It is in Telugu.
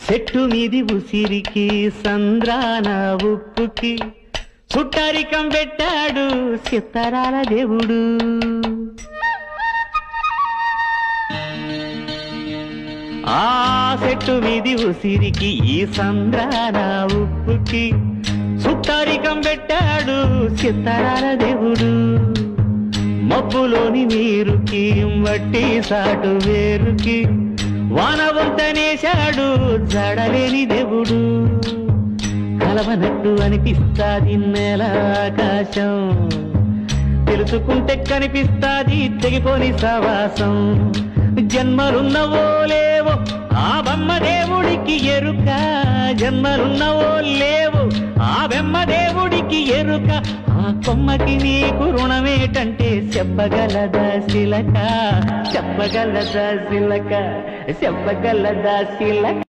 చెట్టు మీది ఉసిరికి సంద్రాన ఉప్పుకి చుట్టరికం పెట్టాడు చిత్తరాల దేవుడు. ఆ చెట్టు మీది ఉసిరికి ఈ సంద్రాన ఉప్పుకి చుట్టరికం పెట్టాడు చిత్తరాల దేవుడు. మబ్బులోని నీరుకి వట్టి సాటు వేరుకి వానవంతనేశాడు జడలేని దేవుడు. కలవనట్టు అనిపిస్తాది నేల ఆకాశం, తెలుసుకుంటే కనిపిస్తాది తెగిపోని సవాసం. జన్మలున్నవో లేవో ఆ బొమ్మ దేవుడికి ఎరుక, జన్మలున్నవో లేవో ఆ బొమ్మ దేవుడికి ఎరుక. ఆ కొమ్మకి నీకు రుణమేటంటే చెప్పగలదా శిలక, చెప్పగలదా శిలక, చెప్పగలదా శిలక.